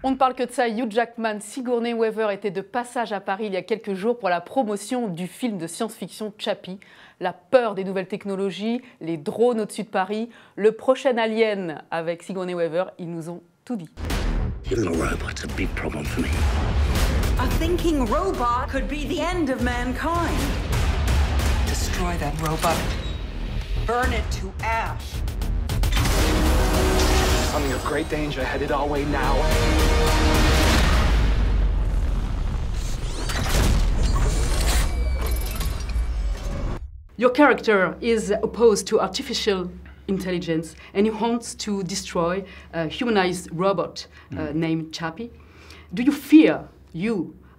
On ne parle que de ça, Hugh Jackman, Sigourney Weaver était de passage à Paris il y a quelques jours pour la promotion du film de science-fiction Chappie. La peur des nouvelles technologies, les drones au-dessus de Paris, le prochain Alien avec Sigourney Weaver, ils nous ont tout dit. Little robot's a big problem for me. A thinking robot could be the end of mankind. Destroy that robot. Burn it to ash. Something of great danger headed our way now. Your character is opposed to artificial intelligence and he wants to destroy a humanized robot named Chappie. Do you fear,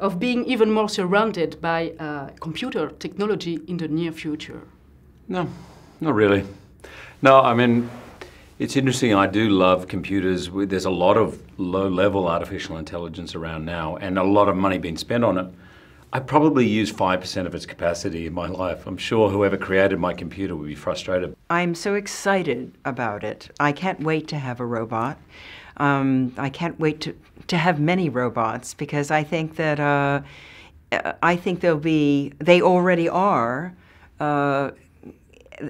of being even more surrounded by computer technology in the near future? No, not really. No, I mean, it's interesting. I do love computers. There's a lot of low-level artificial intelligence around now and a lot of money being spent on it. I probably use 5% of its capacity in my life. I'm sure whoever created my computer would be frustrated. I'm so excited about it. I can't wait to have a robot. I can't wait to have many robots because I think that they already are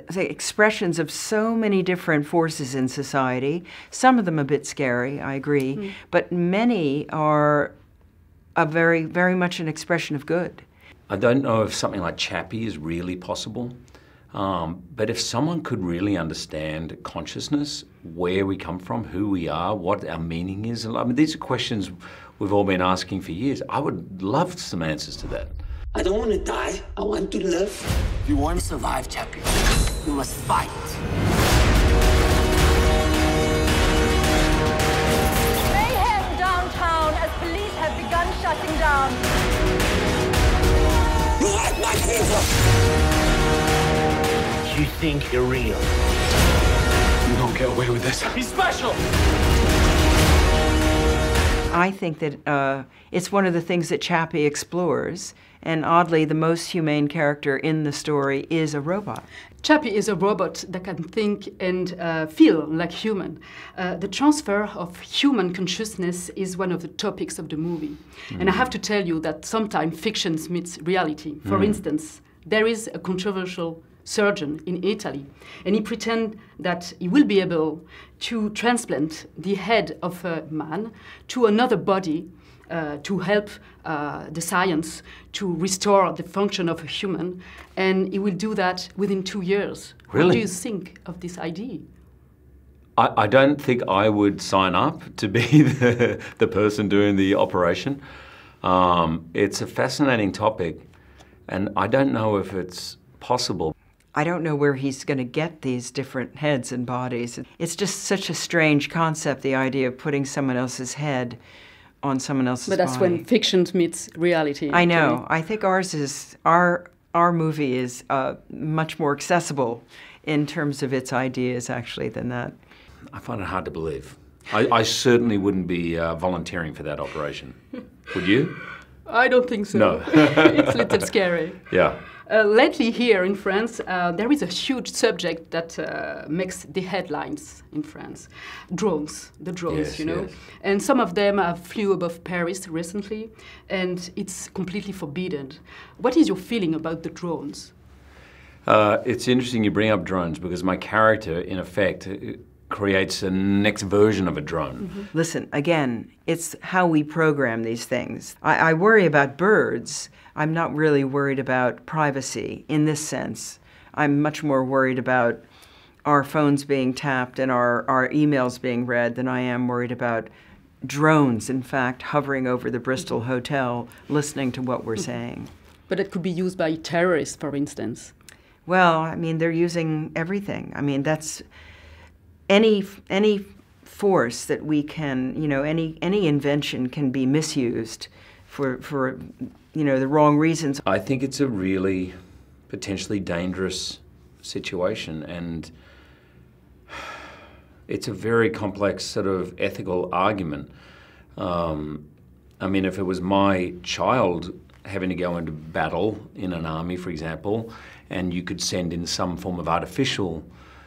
the expressions of so many different forces in society. Some of them a bit scary, I agree, but many are very, very much an expression of good. I don't know if something like Chappie is really possible, but if someone could really understand consciousness, where we come from, who we are, what our meaning is, I mean, these are questions we've all been asking for years. I would love some answers to that. I don't want to die. I want to live. If you want to survive, Chappie, you must fight. Mayhem downtown as police have begun shutting down. You like my people! You think you're real? You don't get away with this. He's special! I think that it's one of the things that Chappie explores, and oddly, the most humane character in the story is a robot. Chappie is a robot that can think and feel like human. The transfer of human consciousness is one of the topics of the movie. And I have to tell you that sometimes fiction meets reality. For instance, there is a controversial surgeon in Italy, and he pretends that he will be able to transplant the head of a man to another body to help the science to restore the function of a human, and he will do that within 2 years. Really? What do you think of this idea? I don't think I would sign up to be the person doing the operation. It's a fascinating topic, and I don't know if it's possible. I don't know where he's going to get these different heads and bodies. It's just such a strange concept, the idea of putting someone else's head on someone else's body. But that's when fiction meets reality. I know. I think our movie is much more accessible in terms of its ideas, actually, than that. I find it hard to believe. I certainly wouldn't be volunteering for that operation. Would you? I don't think so. No. It's a little scary. Yeah. Lately here in France, there is a huge subject that makes the headlines in France. Drones, the drones, Yes, you know. yes. And some of them flew above Paris recently, and it's completely forbidden. What is your feeling about the drones? It's interesting you bring up drones because my character, in effect, creates a next version of a drone. Listen, again, it's how we program these things. I worry about birds. I'm not really worried about privacy in this sense. I'm much more worried about our phones being tapped and our emails being read than I am worried about drones, in fact, hovering over the Bristol Hotel, listening to what we're saying. But it could be used by terrorists, for instance. Well, I mean, they're using everything. I mean, that's any force that we can, you know, any invention can be misused for you know, the wrong reasons. I think it's a really potentially dangerous situation, and it's a very complex sort of ethical argument. I mean, if it was my child having to go into battle in an army, for example, and you could send in some form of artificial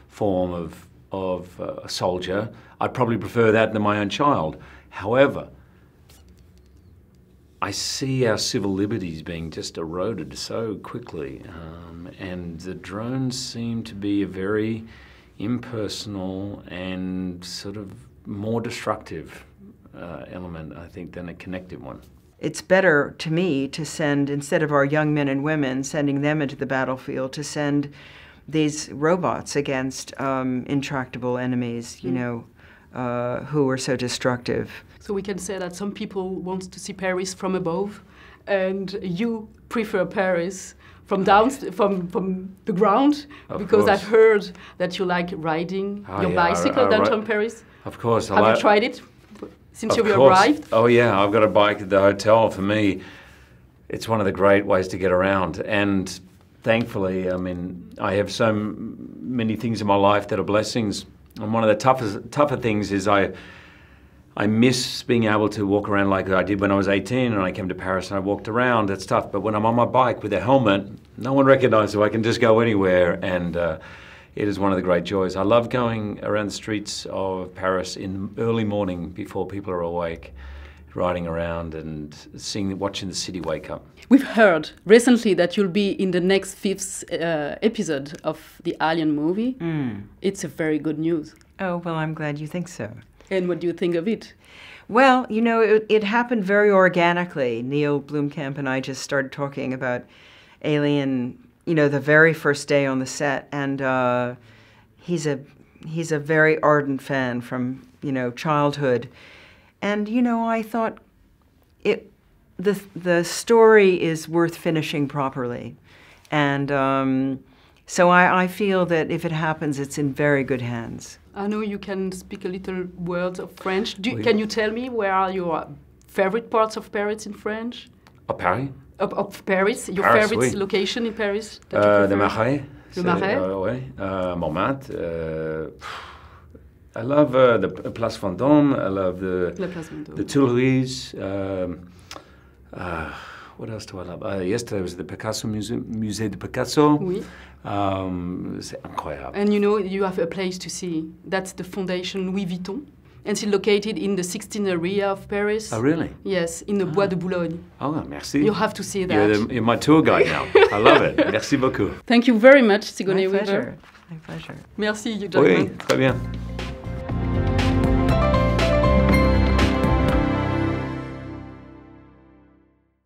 form of a soldier, I'd probably prefer that than my own child. However, I see our civil liberties being just eroded so quickly, and the drones seem to be a very impersonal and sort of more destructive element, I think, than a connective one. It's better to me to send, instead of our young men and women, sending them into the battlefield, to send these robots against intractable enemies, you know, who are so destructive. So we can say that some people want to see Paris from above, and you prefer Paris from down, from the ground, because course. I've heard that you like riding your bicycle downtown Paris. Of course. Have you tried it since you course. arrived? Oh yeah, I've got a bike at the hotel. For me, it's one of the great ways to get around. And thankfully, I mean, I have so many things in my life that are blessings. And one of the tougher things is I miss being able to walk around like I did when I was 18 and I came to Paris and I walked around. That's tough. But when I'm on my bike with a helmet, no one recognizes, so I can just go anywhere. And it is one of the great joys. I love going around the streets of Paris in early morning before people are awake, riding around and watching the city wake up. We've heard recently that you'll be in the next 5th episode of the Alien movie. It's a very good news. Oh, well, I'm glad you think so. And what do you think of it? Well, you know, it happened very organically. Neil Blomkamp and I just started talking about Alien, you know, the very first day on the set, and he's a very ardent fan from, you know, childhood. And, you know, I thought the story is worth finishing properly. And so I feel that if it happens, it's in very good hands. I know you can speak a little word of French. Can you tell me where are your favorite parts of Paris in French? Of Paris? Of Paris, your Paris, favorite oui. Location in Paris? The Marais. Le Marais? Oui. Montmartre. I love the Place Vendôme. I love the Tuileries. What else do I love? Yesterday was the Picasso Musée de Picasso. Oui. C'est incroyable. And you know, you have a place to see. That's the Fondation Louis Vuitton. And it's located in the 16th area of Paris. Oh, really? Yes, in the Bois de Boulogne. Oh, merci. You have to see that. You're my tour guide now. I love it. Merci beaucoup. Thank you very much, Sigourney Weaver. My pleasure. Merci, Hugh Jackman. Oui, très bien.